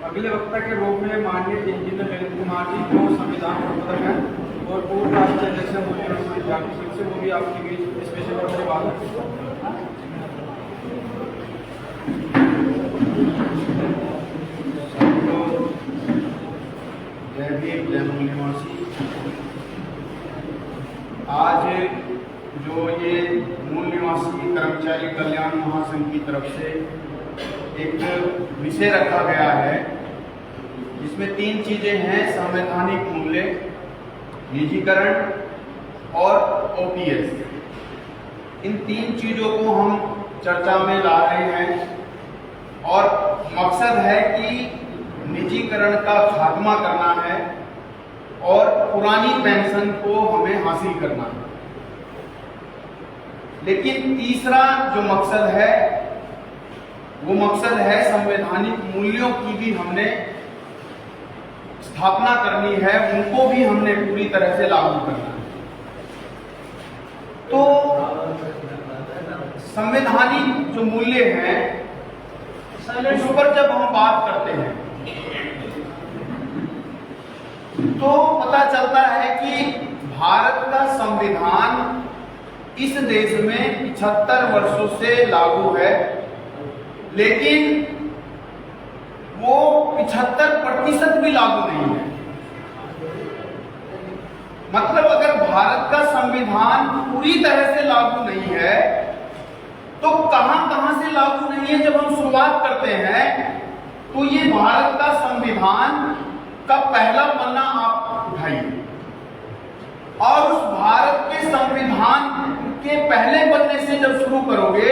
अगले वक्ता के रूप में माननीय इंजीनियर ललित कुमार जी जो संविधान प्रवर्तक हैं और पूर्व राष्ट्रीय अध्यक्ष हैं से वो भी आपके बीच स्पेशल तौर पर बात जय भीम जय मूल निवासी। आज जो ये मूल निवासी कर्मचारी कल्याण महासंघ की तरफ से एक विषय रखा गया है जिसमें 3 चीजें हैं: संवैधानिक मूल्य, निजीकरण और ओपीएस। इन 3 चीजों को हम चर्चा में ला रहे हैं और मकसद है कि निजीकरण का खात्मा करना है और पुरानी पेंशन को हमें हासिल करना है। लेकिन तीसरा जो मकसद है वो मकसद है संवैधानिक मूल्यों की भी हमने स्थापना करनी है, उनको भी हमने पूरी तरह से लागू करना है। तो संवैधानिक जो मूल्य हैं उस पर जब हम बात करते हैं तो पता चलता है कि भारत का संविधान इस देश में 75 वर्षों से लागू है, लेकिन वो 75% भी लागू नहीं है। मतलब अगर भारत का संविधान पूरी तरह से लागू नहीं है तो कहां से लागू नहीं है। जब हम शुरुआत करते हैं तो ये भारत का संविधान का पहला पन्ना आप उठाइए और उस भारत के संविधान के पहले पन्ने से जब शुरू करोगे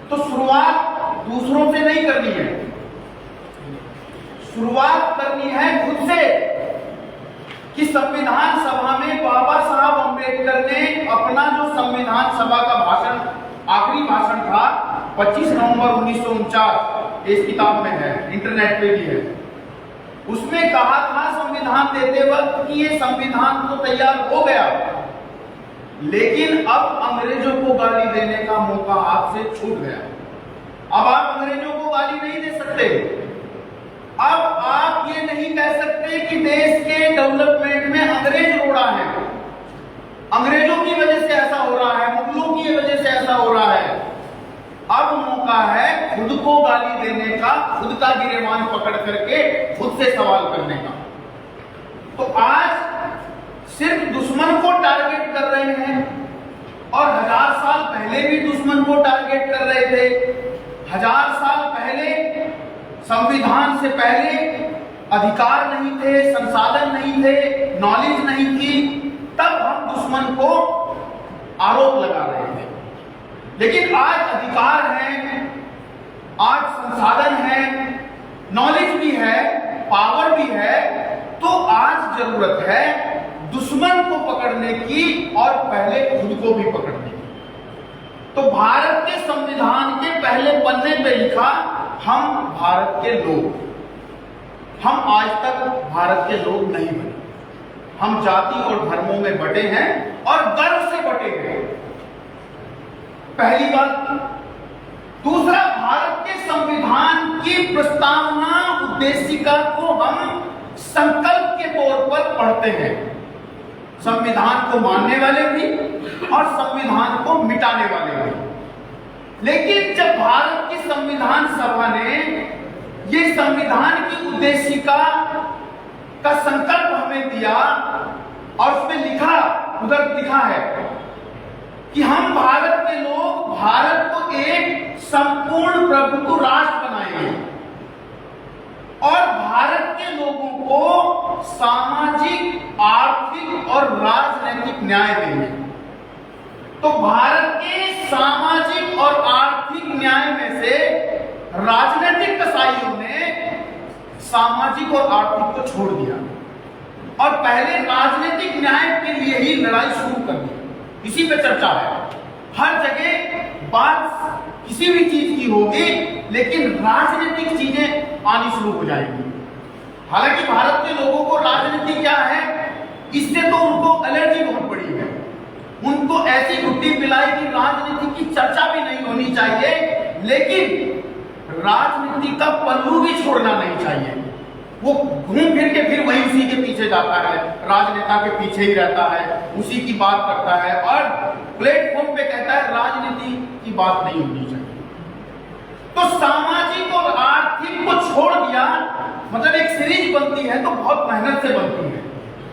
तो शुरुआत दूसरों से नहीं करनी है, शुरुआत करनी है खुद से। कि संविधान सभा में बाबा साहब अम्बेडकर ने अपना जो संविधान सभा का भाषण, आखिरी भाषण था 25 नवंबर 1949, इस किताब में है, इंटरनेट पे भी है, उसमें कहा था संविधान देते वक्त कि ये संविधान तो तैयार हो गया, लेकिन अब अंग्रेजों को गाली देने का मौका हाथ से छूट गया। अब आप अंग्रेजों को गाली नहीं दे सकते। अब आप ये नहीं कह सकते कि देश के डेवलपमेंट में अंग्रेज रोड़ा है, अंग्रेजों की वजह से ऐसा हो रहा है, मुगलों की वजह से ऐसा हो रहा है। अब मौका है खुद को गाली देने का, खुद का गिरेबान पकड़ करके खुद से सवाल करने का। तो आज सिर्फ दुश्मन को टारगेट कर रहे हैं और 1000 साल पहले भी दुश्मन को टारगेट कर रहे थे। 1000 साल पहले संविधान से पहले अधिकार नहीं थे, संसाधन नहीं थे, नॉलेज नहीं थी, तब हम दुश्मन को आरोप लगा रहे थे। लेकिन आज अधिकार है, आज संसाधन है, नॉलेज भी है, पावर भी है, तो आज जरूरत है दुश्मन को पकड़ने की और पहले खुद को भी पकड़ने की। तो भारत के संविधान के पहले पन्ने पे लिखा, हम भारत के लोग। हम आज तक भारत के लोग नहीं बने, हम जाति और धर्मों में बटे हैं और गर्व से बटे हैं, पहली बात। दूसरा, भारत के संविधान की प्रस्तावना उद्देशिका को हम संकल्प के तौर पर पढ़ते हैं, संविधान को मानने वाले भी और संविधान को मिटाने वाले भी। लेकिन जब भारत की संविधान सभा ने ये संविधान की उद्देशिका का संकल्प हमें दिया और उसमें लिखा, उधर लिखा है कि हम भारत के लोग भारत को एक संपूर्ण प्रभुत्व राष्ट्र बनाएंगे और भारत के लोगों को सामाजिक, आर्थिक और राजनीतिक न्याय देंगे। तो भारत के सामाजिक और आर्थिक न्याय में से राजनीतिक कसाईयों ने सामाजिक और आर्थिक को छोड़ दिया और पहले राजनीतिक न्याय के लिए ही लड़ाई शुरू कर दी। इसी पे चर्चा है, हर जगह बात किसी भी चीज की होगी, लेकिन राजनीतिक चीजें आनी शुरू हो जाएगी। हालांकि भारत के लोगों को राजनीति क्या है, इससे तो उनको एलर्जी बहुत बड़ी है। उनको ऐसी गुड्डी पिलाई की राजनीति की चर्चा भी नहीं होनी चाहिए, लेकिन राजनीति का पल्लू भी छोड़ना नहीं चाहिए। वो घूम फिर के फिर वही उसी के पीछे जाता है, राजनेता के पीछे ही रहता है, उसी की बात करता है और प्लेटफॉर्म पे कहता है राजनीति की बात नहीं होनी चाहिए। तो सामाजिक और आर्थिक को छोड़ दिया, मतलब एक सीरीज बनती है तो बहुत मेहनत से बनती है,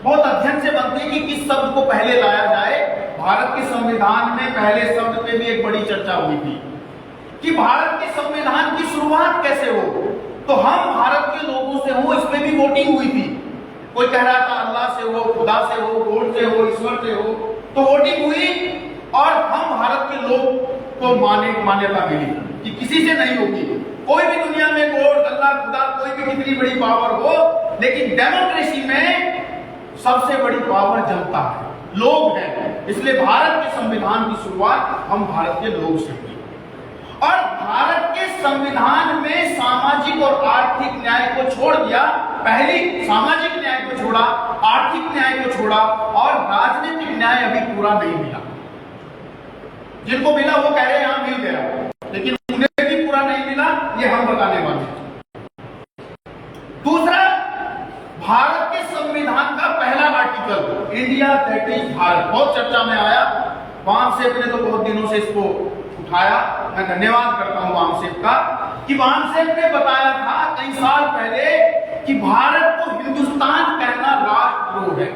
बहुत अध्ययन से बनती है कि किस शब्द को पहले लाया जाए। भारत के संविधान में पहले शब्द पे भी एक बड़ी चर्चा हुई थी कि भारत के संविधान की शुरुआत कैसे हो। तो हम भारत के लोगों से हो, इसमें भी वोटिंग हुई थी। कोई कह रहा था अल्लाह से हो, खुदा से हो, गॉड से हो, ईश्वर से हो, तो वोटिंग हुई और हम भारत के लोग को मान्यता मिली कि किसी से नहीं होगी। कोई भी दुनिया में गॉड, अल्लाह, खुदा, कोई भी कितनी बड़ी पावर हो, लेकिन डेमोक्रेसी में सबसे बड़ी पावर जनता है, लोग हैं। इसलिए भारत के संविधान की शुरुआत हम भारत के लोग से हुई और भारत के संविधान में सामाजिक और आर्थिक न्याय को छोड़ दिया। पहली सामाजिक न्याय को छोड़ा, आर्थिक न्याय को छोड़ा और राजनीतिक न्याय अभी पूरा नहीं मिला। जिनको मिला वो कह रहे हैं यहां मिल गया, लेकिन उन्हें भी पूरा नहीं मिला, ये हम बताने वाले हैं। दूसरा, भारत के संविधान का पहला article India that is Bharat, बहुत चर्चा में आया। वामसेप ने तो बहुत दिनों से इसको उठाया, मैं धन्यवाद करता हूं वामसेप का कि वामसेप ने बताया था कई साल पहले कि भारत को हिंदुस्तान कहना राष्ट्रद्रोह है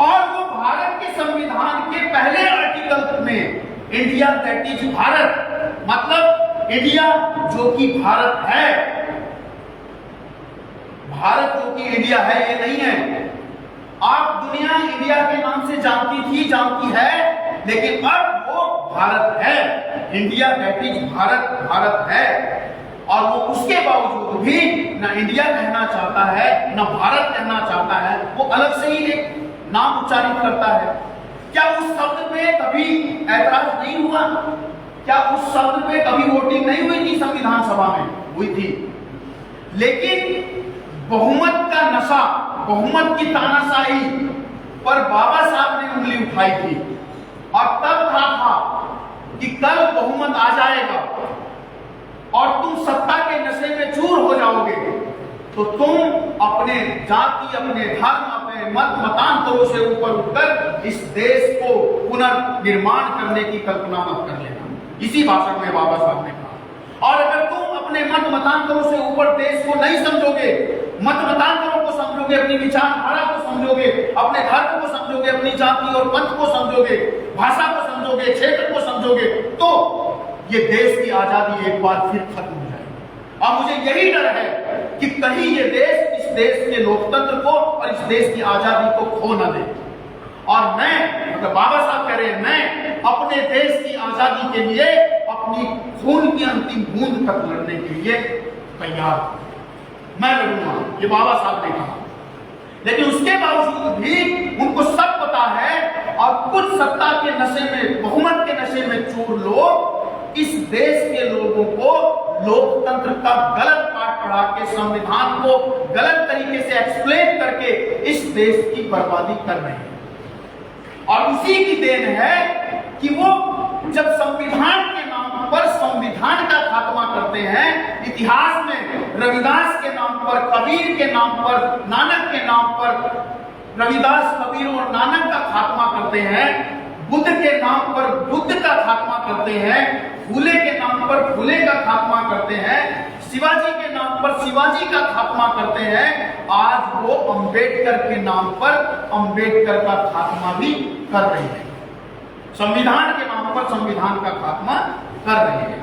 और वो भारत के संविधान के पहले आर्टिकल में इंडिया दैट इज भारत, मतलब इंडिया जो कि भारत है, भारत जो कि इंडिया है ये नहीं है। आप दुनिया इंडिया के नाम से जानती है, लेकिन अब वो भारत है। India that is Bharat, Bharat है और वो उसके बावजूद भी ना इंडिया कहना चाहता है ना भारत कहना चाहता है, वो अलग से ही एक नाम उच्चारित करता है। क्या उस शब्द पे कभी ऐतराज नहीं हुआ? क्या उस शब्द पे कभी वोटिंग नहीं हुई थी? संविधान सभा में हुई थी, लेकिन बहुमत का नशा, बहुमत की तानाशाही पर बाबा साहब ने उंगली उठाई थी और तब कहा था कि कल बहुमत आ जाएगा और तुम सत्ता के नशे में चूर हो जाओगे तो तुम अपने जाति, अपने धर्म, अपने मत मतांतरों से ऊपर उठकर इस देश को पुनर्निर्माण करने की कल्पना मत कर लेना। इसी भाषण में बाबा साहब ने कहा। और अगर तुम अपने मत मतांतरों से ऊपर देश को नहीं समझोगे, मत मतांतरों को समझोगे, अपनी विचारधारा को समझोगे, अपने धर्म को समझोगे, अपनी जाति और पंथ को समझोगे, भाषा को समझोगे, क्षेत्र को समझोगे, तो ये देश की आजादी एक बार फिर खत्म हो जाएगी। और मुझे यही डर है कि कहीं ये देश इस देश के लोकतंत्र को और इस देश की आजादी को खो न दे। और मैं, मतलब बाबा साहब कह रहे हैं, मैं अपने देश की आजादी के लिए अपनी खून की अंतिम बूंद तक लड़ने के लिए तैयार हूं, मैं लड़ूंगा, ये बाबा साहब ने कहा। लेकिन उसके बावजूद भी उनको सब पता है और कुछ सत्ता के नशे में, बहुमत के नशे में चूर लोग इस देश के लोगों को लोकतंत्र का गलत पाठ पढ़ा के, संविधान को गलत तरीके से एक्सप्लेन करके इस देश की बर्बादी कर रहे हैं। और उसी की देन है कि वो जब संविधान के नाम पर संविधान का खात्मा करते हैं, इतिहास में रविदास के नाम पर, कबीर के नाम पर, नानक के नाम पर, रविदास, कबीर और नानक का खात्मा करते हैं, बुद्ध के नाम पर बुद्ध का खात्मा करते हैं, फूले के नाम पर फूले का खात्मा करते हैं, शिवाजी के नाम पर शिवाजी का खात्मा करते हैं, आज वो अंबेडकर के नाम पर अंबेडकर का खात्मा भी कर रहे हैं। संविधान के नाम पर संविधान का खात्मा कर रहे हैं।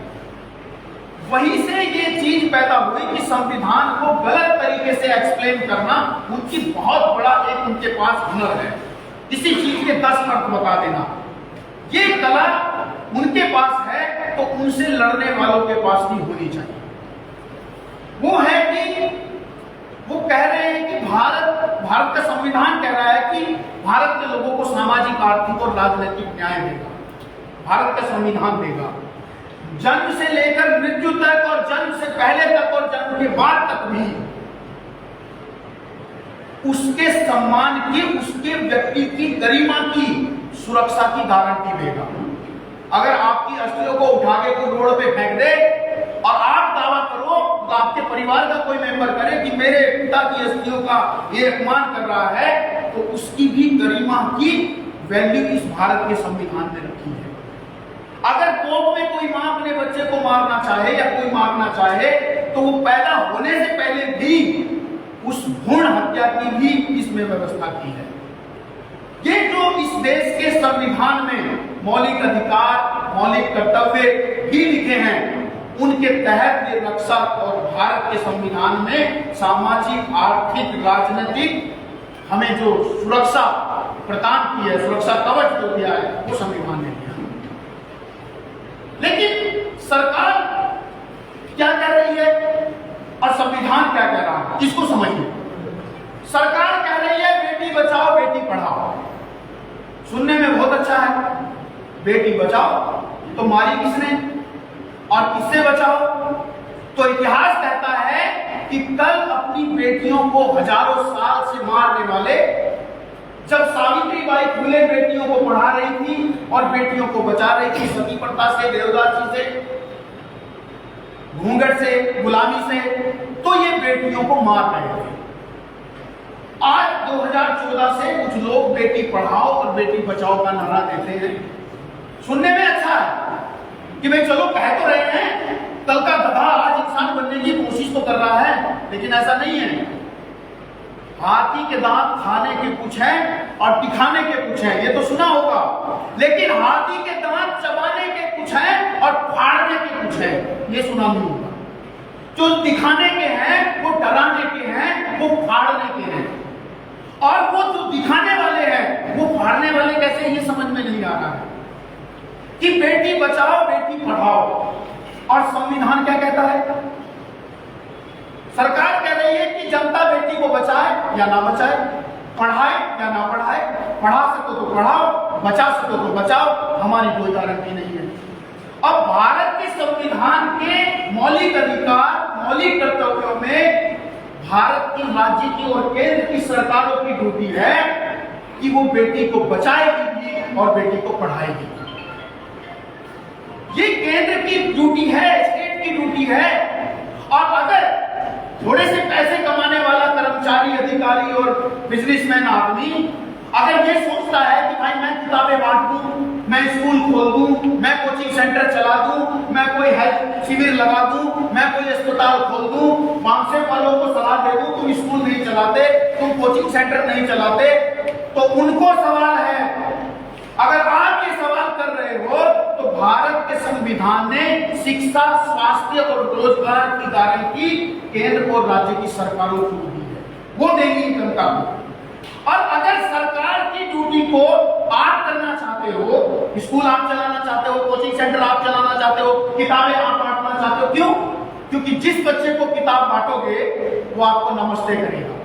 वहीं से ये चीज पैदा हुई कि संविधान को गलत तरीके से एक्सप्लेन करना उनकी बहुत बड़ा एक उनके पास हुनर है। इसी चीज के 10 अर्थ बता देना, ये कला उनके पास है तो उनसे लड़ने वालों के पास भी होनी चाहिए। वो है कि वो कह रहे हैं कि भारत का संविधान कह रहा है कि भारत के लोगों को सामाजिक, आर्थिक और राजनीतिक न्याय देगा, भारत का संविधान देगा। जन्म से लेकर मृत्यु तक और जन्म से पहले तक और जन्म के बाद तक भी उसके सम्मान की, उसके व्यक्ति की गरिमा की सुरक्षा की गारंटी देगा। अगर आपकी अस्थियों को उठा के कोई रोड पे फेंक दे और आप दावा करो तो आपके परिवार का कोई मेंबर करे कि मेरे पिता की अस्थियों का ये अपमान कर रहा है, तो उसकी भी गरिमा की वैल्यू इस भारत के संविधान में रखी है। अगर कोर्ट में कोई मां अपने बच्चे को मारना चाहे या कोई मारना चाहे, तो वो पैदा होने से पहले भी उस भ्रूण हत्या की भी इसमें व्यवस्था की है। ये जो इस देश के संविधान में मौलिक अधिकार, मौलिक कर्तव्य भी लिखे हैं, उनके तहत ये रक्षा और भारत के संविधान में सामाजिक, आर्थिक, राजनीतिक हमें जो सुरक्षा प्रदान की है, सुरक्षा कवच जो दिया है, वो संविधान ने दिया। लेकिन सरकार क्या कह रही है और संविधान क्या कह रहा है, इसको समझिए। सरकार कह रही है बेटी बचाओ बेटी पढ़ाओ, सुनने में बहुत अच्छा है। बेटी बचाओ तो मारी किसने और किससे बचाओ? तो इतिहास कहता है कि कल अपनी बेटियों को हजारों साल से मारने वाले, जब सावित्रीबाई फुले बेटियों को पढ़ा रही थी और बेटियों को बचा रही थी सती प्रथा से, देवदासी से, घूंघट से, गुलामी से, तो ये बेटियों को मार रहे थे। आज 2014 से कुछ लोग बेटी पढ़ाओ और बेटी बचाओ का नारा देते हैं। सुनने में अच्छा है कि भाई चलो कह तो रहे हैं, कल का गधा आज इंसान बनने की कोशिश तो कर रहा है, लेकिन ऐसा नहीं है। हाथी के दांत खाने के कुछ हैं और दिखाने के कुछ हैं, ये तो सुना होगा, लेकिन हाथी के दांत चबाने के कुछ हैं और फाड़ने के कुछ हैं, ये सुना नहीं होगा। जो दिखाने के हैं वो डराने के हैं, वो फाड़ने के हैं, और वो जो दिखाने वाले हैं वो फाड़ने वाले कैसे, ये समझ में नहीं आ रहा है कि बेटी बचाओ बेटी पढ़ाओ। और संविधान क्या कहता है? सरकार कह रही है कि जनता बेटी को बचाए या ना बचाए, पढ़ाए या ना पढ़ाए, पढ़ा सको तो पढ़ाओ, बचा सको तो बचाओ, हमारी कोई गारंटी नहीं है। अब भारत के संविधान के मौलिक अधिकार, मौलिक कर्तव्यों में भारत की राज्य की और केंद्र की सरकारों की ड्यूटी है कि वो बेटी को बचाएगी भी और बेटी को पढ़ाएगी। ये केंद्र की ड्यूटी है, स्टेट की ड्यूटी है। और अगर थोड़े से पैसे कमाने वाला कर्मचारी, अधिकारी और बिजनेसमैन आदमी अगर ये सोचता है कि भाई मैं किताबें बांट दूं, मैं स्कूल खोल दूं, मैं कोचिंग सेंटर चला दूं, मैं कोई हेल्थ शिविर लगा दूं, मैं कोई अस्पताल खोल दूं, मानसे वालों को सलाह दे दूं तुम स्कूल नहीं चलाते, तुम कोचिंग सेंटर नहीं चलाते, तो उनको सवाल है। अगर आप ये सवाल कर रहे हो तो भारत के संविधान ने शिक्षा, स्वास्थ्य और रोजगार की गारंटी केंद्र और राज्य की सरकारों को दी है, वो देंगी जनता को। और अगर सरकार की ड्यूटी को आप करना चाहते हो, स्कूल आप चलाना चाहते हो, कोचिंग सेंटर आप चलाना चाहते हो, किताबें आप बांटना चाहते हो, क्यों? क्योंकि जिस बच्चे को किताब बांटोगे वो आपको नमस्ते करेगा,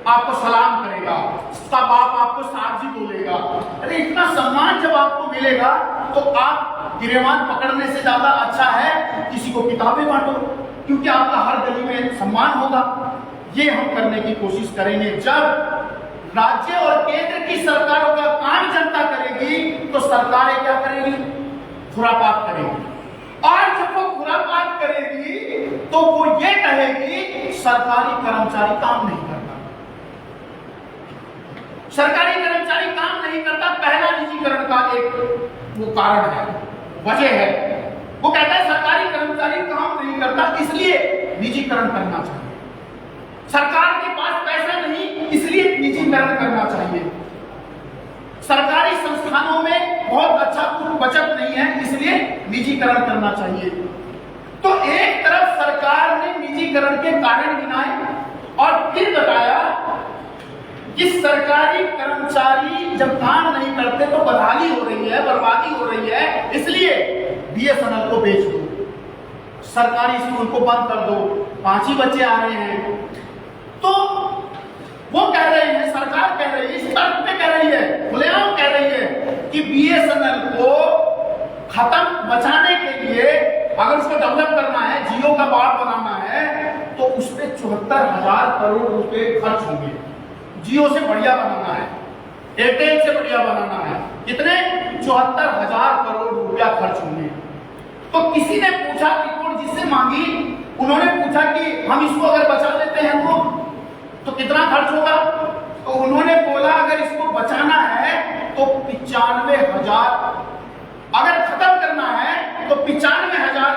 आपको सलाम करेगा, उसका बाप आपको साहब जी बोलेगा। अरे इतना सम्मान जब आपको मिलेगा तो आप गिरेबान पकड़ने से ज्यादा अच्छा है किसी को किताबें बांटो, क्योंकि आपका हर गली में सम्मान होगा। ये हम करने की कोशिश करेंगे। जब राज्य और केंद्र की सरकारों का काम जनता करेगी तो सरकारें क्या करेगी? खुरापात करेगी। और जब वो खुरापात करेगी तो वो ये कहेगी सरकारी कर्मचारी काम नहीं करता, सरकारी कर्मचारी काम नहीं करता। पहला निजीकरण का एक वो कारण है, वजह है। वो कहता है सरकारी कर्मचारी काम नहीं करता इसलिए निजीकरण करना चाहिए, सरकार के पास पैसा नहीं इसलिए निजीकरण करना चाहिए, सरकारी संस्थानों में बहुत अच्छा बचत नहीं है इसलिए निजीकरण करना चाहिए। तो एक तरफ सरकार ने निजीकरण के कारण गिनाए और फिर बताया कि सरकारी कर्मचारी जब काम नहीं करते तो बदहाली हो रही है, बर्बादी हो रही है, इसलिए बीएसएनएल को बेच दो, सरकारी स्कूल को बंद कर दो, 5 ही बच्चे आ रहे हैं। तो वो कह रहे हैं, सरकार कह रही है, इस तर्क पे कह रही है, खुलेआम कह रही है कि बीएसएनएल को खत्म बचाने के लिए अगर उसको डेवलप करना है, जियो का बाढ़ बनाना है, तो उस पर 74,000 करोड़ रुपए खर्च होंगे। जियो से बढ़िया बनाना है, एयरटेल से बढ़िया बनाना है, कितने? 74,000 करोड़ रुपया खर्च होंगे। तो किसी ने पूछा रिपोर्ट जिससे मांगी, उन्होंने पूछा कि हम इसको अगर बचा लेते हैं तो कितना खर्च होगा? तो उन्होंने बोला अगर इसको बचाना है तो 95,000, अगर खत्म करना है तो 95,000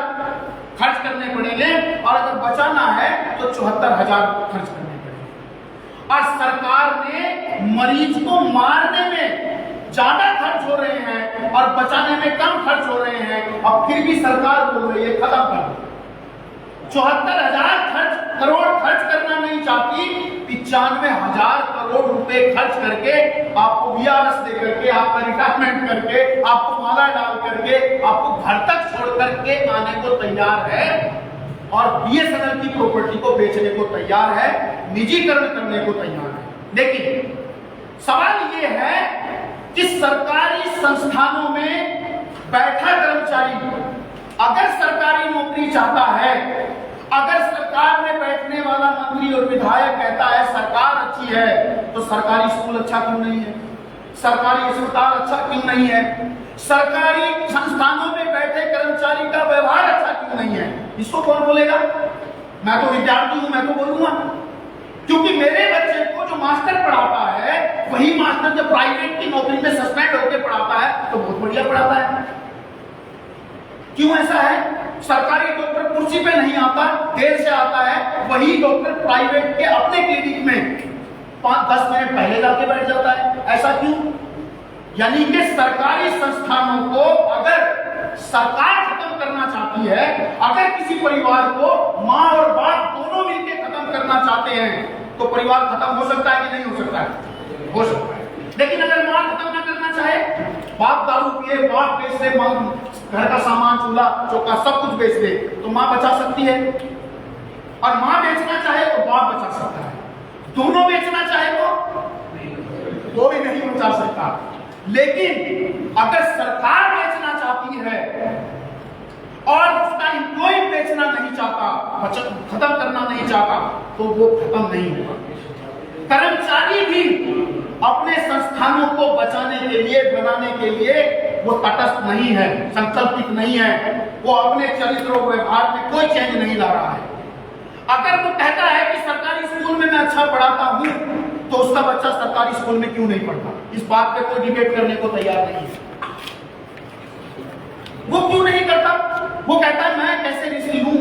खर्च करने पड़ेंगे, और अगर बचाना है तो 74,000 खर्च करने पड़ेंगे। और सरकार ने मरीज को मारने में ज्यादा खर्च हो रहे हैं और बचाने में कम खर्च हो रहे हैं, और फिर भी सरकार बोल रही है खत्म कर दो। 74,000 करोड़ खर्च करना नहीं चाहती, 95,000 करोड़ रुपए खर्च करके आपको वीआरएस दे करके, आपका रिटायरमेंट करके, आपको माला डाल करके, आपको घर तक छोड़ करके आने को तैयार है, और बीएसएनएल की प्रॉपर्टी को बेचने को तैयार है, निजीकरण करने को तैयार है। लेकिन सवाल यह है कि सरकारी संस्थानों में बैठा कर्मचारी अगर सरकारी नौकरी चाहता है, अगर सरकार में बैठने वाला मंत्री और विधायक कहता है सरकार अच्छी है, तो सरकारी स्कूल अच्छा क्यों नहीं है? सरकारी अस्पताल अच्छा क्यों नहीं है? सरकारी संस्थानों में बैठे कर्मचारी का व्यवहार अच्छा क्यों नहीं है? इसको कौन बोलेगा? मैं तो विद्यार्थी हूं, मैं तो बोलूंगा, क्योंकि मेरे बच्चे को जो मास्टर पढ़ाता है वही मास्टर जब प्राइवेट की नौकरी में सस्पेंड होकर पढ़ाता है तो बहुत बढ़िया पढ़ाता है। क्यों ऐसा है? सरकारी डॉक्टर कुर्सी पे नहीं आता, देर से आता है, वही डॉक्टर प्राइवेट के अपने क्लिनिक में 5-10 मिनट पहले जाके बैठ जाता है। ऐसा क्यों? यानी कि सरकारी संस्थानों को अगर सरकार खत्म करना चाहती है, अगर किसी परिवार को मां और बाप दोनों मिलकर खत्म करना चाहते हैं, तो परिवार खत्म हो सकता है कि नहीं हो सकता है? हो सकता है। लेकिन अगर मां खत्म ना करना चाहे, बाप दारू पिए, बाप बेच दे, घर का सामान, चूल्हा चौका सब कुछ बेच दे, तो मां बचा सकती है। और मां बेचना चाहे तो बाप बचा सकता है, दोनों बेचना चाहे तो भी नहीं बचा सकता। लेकिन अगर सरकार बेचना चाहती है और उसका एम्प्लॉय बेचना नहीं चाहता, खत्म करना नहीं चाहता, तो वो खत्म नहीं होगा। कर्मचारी भी अपने संस्थानों को बचाने के लिए, बनाने के लिए वो तटस्थ नहीं है, संकल्पित नहीं है, वो अपने चरित्र और व्यवहार में कोई चेंज नहीं ला रहा है। अगर वो कहता है कि सरकारी स्कूल में मैं अच्छा पढ़ाता हूं, तो उसका बच्चा सरकारी स्कूल में क्यों नहीं पढ़ता? इस बात पे कोई डिबेट करने को तैयार नहीं है। वो क्यों नहीं करता? वो कहता है मैं कैसे रिस्क लूं,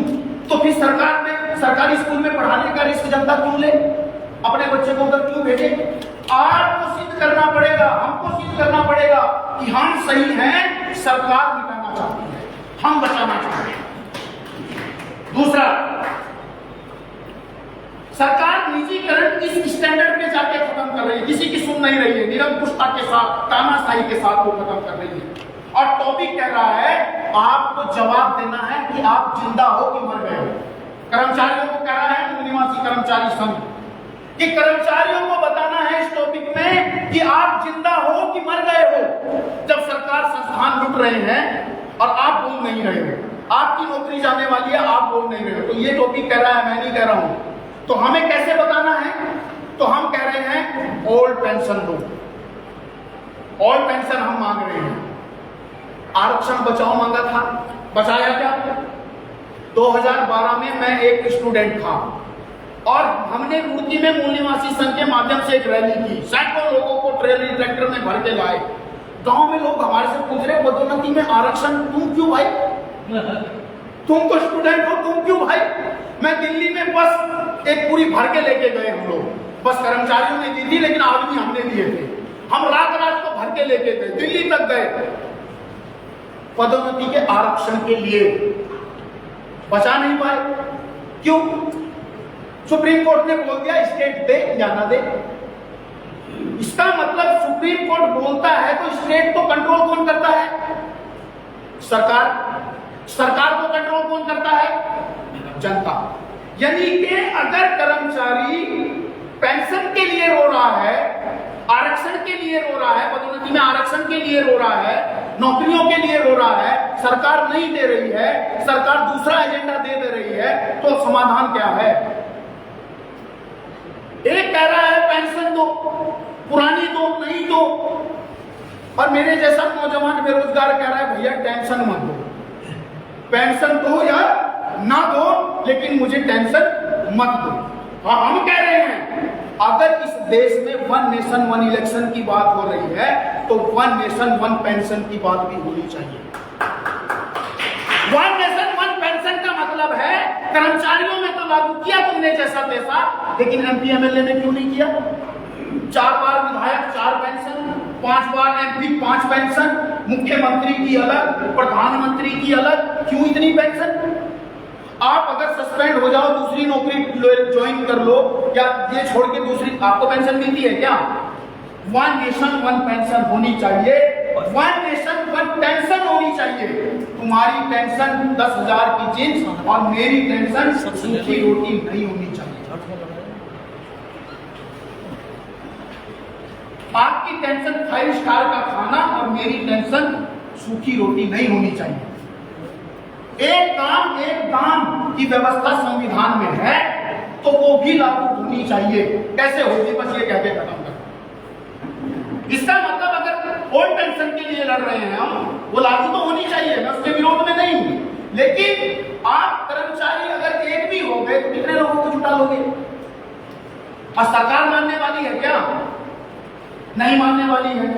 तो फिर सरकार में, सरकारी स्कूल में पढ़ाने का रिस्क जनता क्यों ले? अपने बच्चे को उधर क्यों भेजे? आपको सिद्ध करना पड़ेगा, हमको सिद्ध करना पड़ेगा कि हम सही हैं, सरकार मिटाना चाहती है, हम बचाना चाहते हैं। दूसरा, सरकार निजीकरण इस स्टैंडर्ड पे जाके खत्म कर रही है, किसी की सुन नहीं रही है, निरंकुशता के साथ, तानाशाही के साथ वो खत्म कर रही है। और टॉपिक कह रहा है आपको जवाब देना है कि आप जिंदा हो कि मर गए हो। कर्मचारियों को कह रहा है मूल निवासी कर्मचारी संघ कि कर्मचारियों को बताना है इस टॉपिक में कि आप जिंदा हो कि मर गए हो। जब सरकार संस्थान लूट रहे हैं और आप बोल नहीं रहे हो, आपकी नौकरी जाने वाली है, आप बोल नहीं रहे हो, तो ये टॉपिक कह रहा है, मैं नहीं कह रहा हूं। तो हमें कैसे बताना है? तो हम कह रहे हैं ओल्ड पेंशन दो, ओल्ड पेंशन हम मांग रहे हैं। आरक्षण बचाओ मांगा था, बचाया क्या? 2012 में मैं एक स्टूडेंट था और हमने रुड़की में मूल निवासी संघ के माध्यम से एक रैली की, सैकड़ों लोगों को ट्रेलर ट्रैक्टर में भर के लाए। गांव में लोग हमारे से पूछ रहे पदोन्नति में आरक्षण तुम क्यों भाई? तुम तो स्टूडेंट हो, तुम क्यों भाई? मैं दिल्ली में बस एक पूरी भर के लेके गए, हम लोग बस कर्मचारियों ने दी थी, लेकिन आदमी हमने दिए थे। हम रात को भर के लेके गए, दिल्ली तक गए पदोन्नति के आरक्षण के लिए, बचा नहीं पाए। क्यों? सुप्रीम कोर्ट ने बोल दिया स्टेट दे या ना दे। इसका मतलब सुप्रीम कोर्ट बोलता है तो स्टेट को कंट्रोल कौन करता है? सरकार। सरकार को कंट्रोल कौन करता है? जनता। यानी कि अगर कर्मचारी पेंशन के लिए रो रहा है, आरक्षण के लिए रो रहा है, पदोन्नति में आरक्षण के लिए रो रहा है, नौकरियों के लिए रो रहा है, सरकार नहीं दे रही है, सरकार दूसरा एजेंडा दे रही है, तो समाधान क्या है? एक कह रहा है पेंशन दो, पुरानी दो, नहीं दो, और मेरे जैसा नौजवान बेरोजगार कह रहा है भैया टेंशन मत दो, पेंशन दो या ना दो, लेकिन मुझे टेंशन मत दो। और हम कह रहे हैं अगर इस देश में 1 नेशन 1 इलेक्शन की बात हो रही है तो 1 नेशन 1 पेंशन की बात भी होनी चाहिए। 1 नेशन 1 पेंशन का मतलब है कर्मचारियों में तो लागू किया तुमने जैसा तैसा, लेकिन एमपी एमएलए में क्यों नहीं किया? 4 बार विधायक 4 पेंशन, 5 बार एमपी 5 पेंशन, मुख्यमंत्री की अलग, प्रधानमंत्री की अलग, क्यों इतनी पेंशन? आप अगर सस्पेंड हो जाओ दूसरी नौकरी ज्वाइन कर लो, क्या ये छोड़ के दूसरी आपको पेंशन मिलती है क्या? 1 नेशन 1 पेंशन होनी चाहिए, 1 नेशन 1 टेंशन होनी चाहिए। तुम्हारी टेंशन 10,000 की जींस और मेरी टेंशन सूखी रोटी नहीं होनी चाहिए। आपकी टेंशन 5 स्टार का खाना और मेरी टेंशन सूखी रोटी नहीं होनी चाहिए। एक काम एक दाम की व्यवस्था संविधान में है तो वो भी लागू होनी चाहिए। कैसे होगी, बस ये कह के खत्म कर। इसका मतलब अगर ओल्ड पेंशन के लिए लड़ रहे हैं हम, वो लागू तो होनी चाहिए, मैं उसके विरोध में नहीं हूं, लेकिन आप कर्मचारी अगर एक भी हो गए तो कितने लोगों को जुटा लोगे? और सरकार मानने वाली है क्या? नहीं मानने वाली है।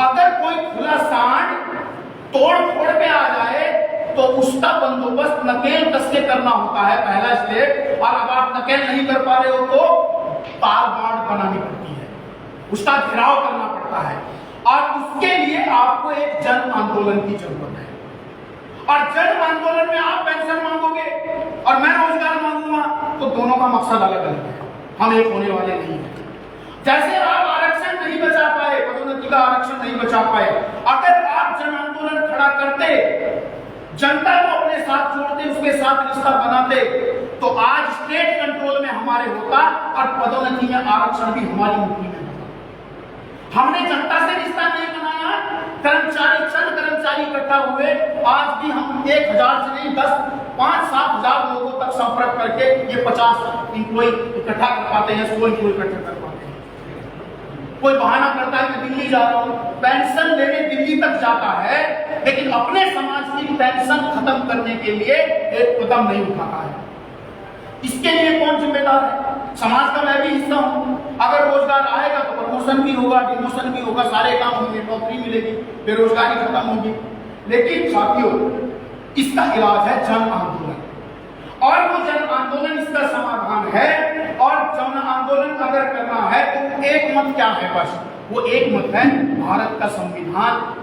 अगर कोई खुला सांड तोड़ फोड़ पे आ जाए तो उसका बंदोबस्त नकेल कस के करना होता है, पहला स्टेप। और अब आप नकेल नहीं कर पा रहे हो तो तार बाड़ बनानी पड़ती है, उसका घेराव करना पड़ता है, और उसके लिए आपको एक जन आंदोलन की जरूरत है। और जन आंदोलन में आप पेंशन मांगोगे और मैं रोजगार मांगूंगा तो दोनों का मकसद अलग अलग है, हम एक होने वाले नहीं है। जैसे आप आरक्षण नहीं बचा पाए, पदोन्नति का आरक्षण नहीं बचा पाए, अगर आप जन आंदोलन खड़ा करते, जनता को अपने साथ जोड़ते, उसके साथ रिश्ता बनाते, तो आज स्टेट कंट्रोल में हमारे होता और पदोन्नति में आरक्षण भी हमारी मुट्ठी में होता। हमने जनता से रिश्ता नहीं बनाया, कर्मचारी चंद कर्मचारी इकट्ठा हुए, आज भी हम 1,000 से नहीं 10, 5-7 हजार लोगों तक संपर्क करके ये 50 इंप्लॉय इकट्ठा कर पाते हैं, 100 इंप्लॉय इकट्ठा कर पाते हैं। कोई बहाना करता है मैं दिल्ली जा रहा हूं, पेंशन लेने दिल्ली तक जाता है, लेकिन अपने समाज की पेंशन खत्म करने के लिए एक कदम नहीं उठाता है। इसके लिए कौन जिम्मेदार है? समाज का मैं भी हिस्सा हूं। अगर रोजगार आएगा तो प्रमोशन भी होगा, डिमोशन भी होगा, सारे काम होंगे, नौकरी मिलेगी, बेरोजगारी खत्म होगी। लेकिन साथियों, इसका इलाज है जन आंदोलन, और वो जन आंदोलन इसका समाधान है। और जन आंदोलन अगर करना है तो एक मत क्या है, बस वो एक मत है, भारत का संविधान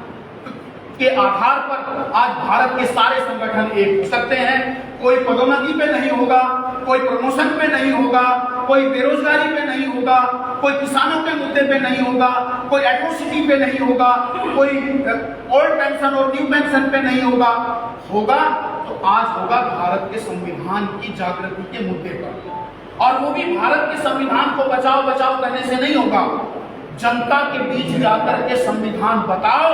के आधार पर आज भारत के सारे संगठन एक हो सकते हैं। कोई पदोन्नति पे नहीं होगा, कोई प्रमोशन पे नहीं होगा, कोई बेरोजगारी पे नहीं होगा, कोई किसानों के मुद्दे पे नहीं होगा, कोई एट्रोसिटी पे नहीं होगा, कोई ओल्ड पेंशन और न्यू पेंशन पे नहीं होगा। होगा तो आज होगा भारत के संविधान की जागृति के मुद्दे पर, और वो भी भारत के संविधान को बचाओ बचाओ करने से नहीं होगा, जनता के बीच जाकर के संविधान बताओ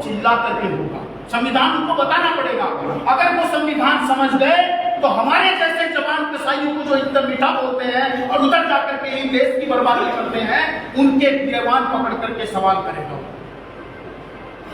चिल्ला करके होगा। संविधान उनको बताना पड़ेगा। अगर वो संविधान समझ गए तो हमारे जैसे जवान कसाईयों को जो इतना मीठा बोलते हैं और उधर जाकर के इन देश की बर्बादी करते हैं, उनके गिरबान पकड़ करके सवाल करेगा।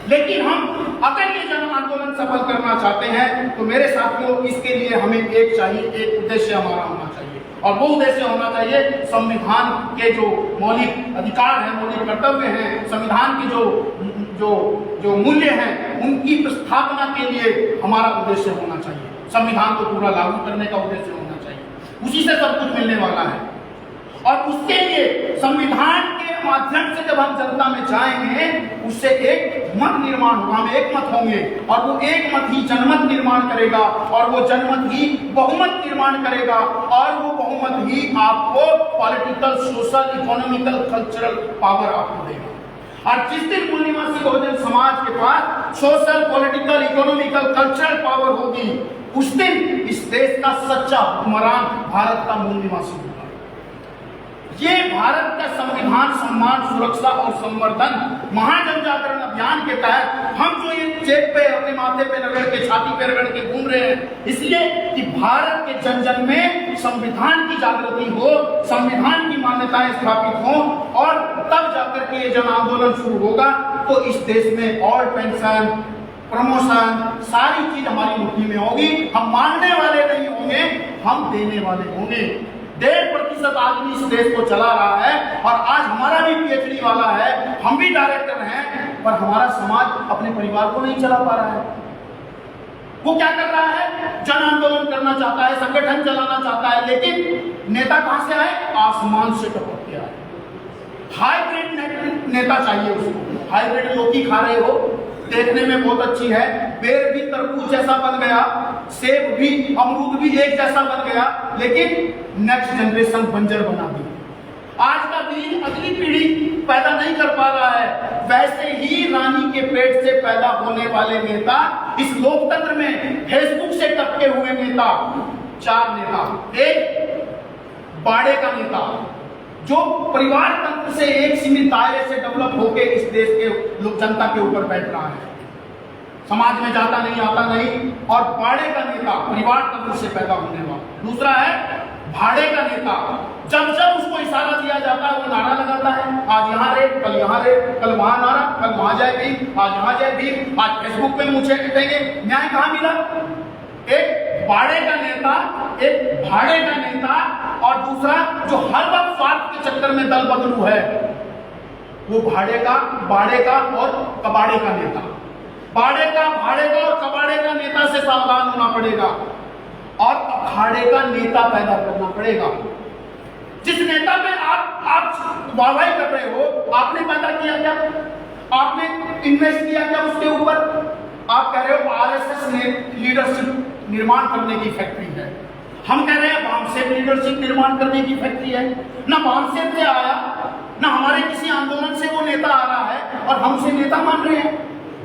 लेकिन हम अगर ये जन आंदोलन सफल करना चाहते हैं तो मेरे साथियों, इसके लिए हमें एक चाहिए, एक उद्देश्य हमारा होना चाहिए, और वो उद्देश्य होना चाहिए संविधान के जो मौलिक अधिकार हैं, मौलिक कर्तव्य हैं, संविधान के जो मूल्य हैं, उनकी स्थापना के लिए हमारा उद्देश्य होना चाहिए। संविधान को पूरा लागू करने का उद्देश्य होना चाहिए, उसी से सब कुछ मिलने वाला है। और उसके लिए संविधान के माध्यम से जब हम जनता में जाएंगे, उससे एक मत निर्माण होगा, हम एक मत होंगे, और वो एक मत ही जनमत निर्माण करेगा, और वो जनमत ही बहुमत निर्माण करेगा, और वो बहुमत ही आपको political, social, economical, cultural power आपको देगा। और जिस दिन मूल निवासी बहुजन समाज के पास social, political, economical, cultural power होगी, उस दिन इस देश का सच्चा हुक्मरान भारत का मूल निवासी होगा। ये भारत का संविधान सम्मान, सुरक्षा और संवर्धन महाजन जागरण अभियान के तहत हम जो ये चेक पे अपने माथे पे रगड़ के, छाती पे रगड़ के घूम रहे हैं, इसलिए कि भारत के जन जन में संविधान की जागृति हो, संविधान की मान्यताएं स्थापित हो, और तब जाकर के ये जन आंदोलन शुरू होगा। तो इस देश में ऑल पेंशन, प्रमोशन, सारी चीज हमारी मुट्ठी में होगी। हम मांगने वाले नहीं होंगे, हम देने वाले होंगे। 1.5% आदमी इस देश को चला रहा है और आज हमारा भी पीएचडी वाला है, हम भी डायरेक्टर हैं, पर हमारा समाज अपने परिवार को नहीं चला पा रहा है। वो क्या कर रहा है? जन आंदोलन करना चाहता है, संगठन चलाना चाहता है, लेकिन नेता कहां से आए? आसमान से टपक के आए। हाइब्रिड नेता चाहिए उसको। हाइब्रिड लौकी खा रहे हो, देखने में बहुत अच्छी है, बेर भी तरबूज जैसा बन गया, सेब भी अमरूद भी एक जैसा बन गया, लेकिन नेक्स्ट जनरेशन बंजर बना दी। आज का बीज अगली पीढ़ी पैदा नहीं कर पा रहा है। वैसे ही रानी के पेट से पैदा होने वाले नेता इस लोकतंत्र में फेसबुक से टपके हुए नेता, 4 नेता। एक बाड़े का नेता जो परिवार तंत्र से एक सीमित दायरे से डेवलप होकर इस देश के लोक जनता के ऊपर बैठ रहा है, समाज में जाता नहीं आता नहीं, और बाड़े का नेता परिवार तंत्र से पैदा होने वाला। दूसरा है भाड़े का नेता, जब जब उसको इशारा दिया जाता है वो नारा लगाता है, आज यहाँ रे, कल यहाँ रे, कल वहां नारा, कल वहां जय भीम, आज यहाँ जय भीम, आज फेसबुक पे मुझे देंगे। न्याय कहाँ मिला? एक बाड़े का नेता, एक भाड़े का नेता, और दूसरा जो हर वक्त स्वार्थ के चक्कर में दल बदलू है, वो भाड़े का, बाड़े का और कबाड़े का नेता। बाड़े का, भाड़े का और कबाड़े का नेता से सावधान होना पड़ेगा और अखाड़े का नेता पैदा करना पड़ेगा। जिस नेता पे आप वाहवाही कर रहे हो, आपने पैदा किया क्या? आपने इन्वेस्ट किया क्या उसके ऊपर? आप कह रहे हो आरएसएस ने लीडरशिप निर्माण करने की फैक्ट्री है, हम कह रहे हैं बामसेब लीडरशिप निर्माण करने की फैक्ट्री है। ना बामसेब से आया, ना हमारे किसी आंदोलन से वो नेता आ रहा है, और हमसे नेता मान रहे हैं,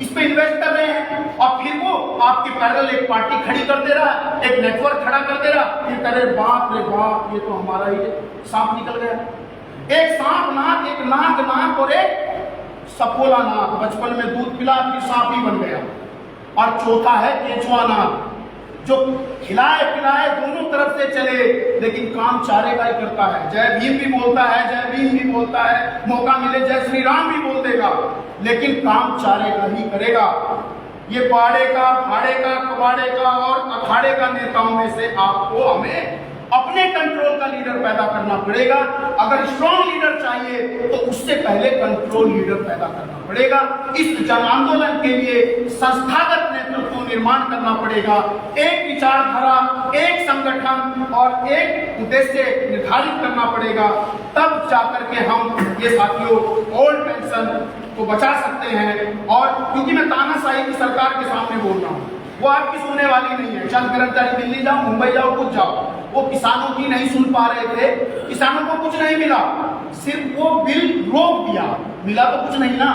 इस पे इन्वेस्ट कर रहे हैं, और फिर वो आपके पैरेलल एक पार्टी खड़ी कर दे रहा है, एक नेटवर्क खड़ा कर दे रहा, फिर कह रहे बाप रे बाप, ये तो हमारा ही सांप निकल गया। एक सांप नाक, एक नाक नाक और एक सपोला नाक, बचपन में दूध पिला फिर सांप ही बन गया। और चौथा है केचुआ नाक, जो खिलाए पिलाए दोनों तरफ से चले, लेकिन काम चारे का ही करता है। जय भीम भी बोलता है, जय भीम भी बोलता है, मौका मिले जय श्री राम भी बोल देगा, लेकिन काम चारे का ही करेगा। ये बाड़े का, भाड़े का, कबाड़े का और अखाड़े का नेताओं में से आपको हमें अपने कंट्रोल का लीडर पैदा करना पड़ेगा। अगर स्ट्रॉन्ग लीडर चाहिए तो उससे पहले कंट्रोल लीडर पैदा करना पड़ेगा। इस जन आंदोलन के लिए संस्थागत नेतृत्व निर्माण करना पड़ेगा। एक विचारधारा, एक संगठन और एक उद्देश्य निर्धारित करना पड़ेगा, तब जाकर के हम ये साथियों ओल्ड पेंशन को बचा सकते हैं। और क्योंकि मैं तानाशाही की सरकार के सामने बोल रहा हूँ, वो आपकी सुनने वाली नहीं है। चंद कर्मचारी दिल्ली जाओ, मुंबई जाओ, कुछ जाओ, वो किसानों की नहीं सुन पा रहे थे, किसानों को कुछ नहीं मिला, सिर्फ वो बिल रोक दिया, मिला तो कुछ नहीं ना।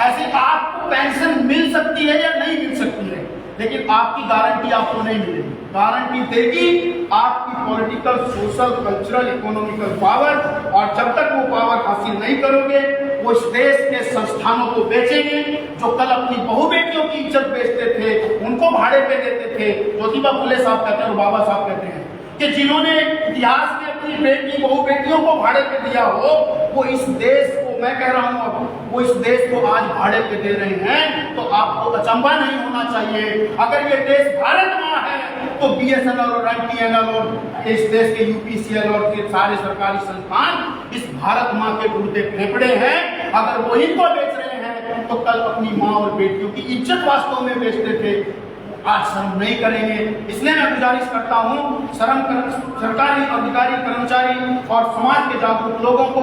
ऐसे आपको पेंशन मिल सकती है या नहीं मिल सकती है, लेकिन आपकी गारंटी आपको नहीं मिलेगी। गारंटी देगी आपकी political, social, cultural, economical power, और जब तक वो पावर हासिल नहीं करोगे, वो इस देश के संस्थानों को बेचेंगे। जो कल अपनी बहू बेटियों की इज्जत बेचते थे, उनको भाड़े पे देते थे। ज्योतिबा फुले साहब कहते हैं और बाबा साहब कहते हैं कि जिन्होंने इतिहास में अपनी बेटी, बहू बेटियों को भाड़े पे दिया हो, वो इस देश को, मैं कह रहा हूं अब, वो इस देश को आज भाड़े पे दे रहे हैं। तो आपको अचंभा नहीं होना चाहिए। अगर ये देश भारत माँ है तो बीएसएनएल और एमटीएनएल और इस देश के यूपीसीएल और फिर सारे सरकारी संस्थान इस भारत माँ के गुर्दे फेफड़े हैं। अगर वो इनको बेच रहे हैं तो कल अपनी माँ और बेटियों की इज्जत वास्तव में बेचते थे, आज शर्म नहीं करेंगे। इसलिए मैं गुजारिश करता हूं सरकारी अधिकारी, कर्मचारी और समाज के जागरूक लोगों को,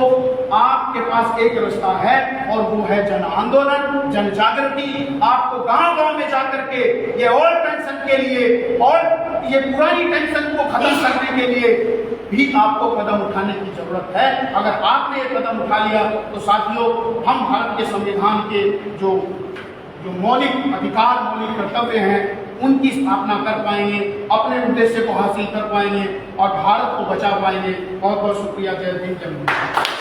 आपके पास एक रास्ता है और वो है जन आंदोलन, जन जागृति। आपको गांव-गांव में जाकर के ये ओल्ड पेंशन के लिए और ये पुरानी पेंशन को खत्म करने के लिए भी आपको कदम उठाने की जरूरत है। अगर आपने ये कदम उठा लिया तो साथियों, हम भारत के संविधान के जो मौलिक अधिकार, मौलिक कर्तव्य हैं, उनकी स्थापना कर पाएंगे, अपने उद्देश्य को हासिल कर पाएंगे और भारत को बचा पाएंगे। बहुत बहुत शुक्रिया। जय भीम, जय भारत।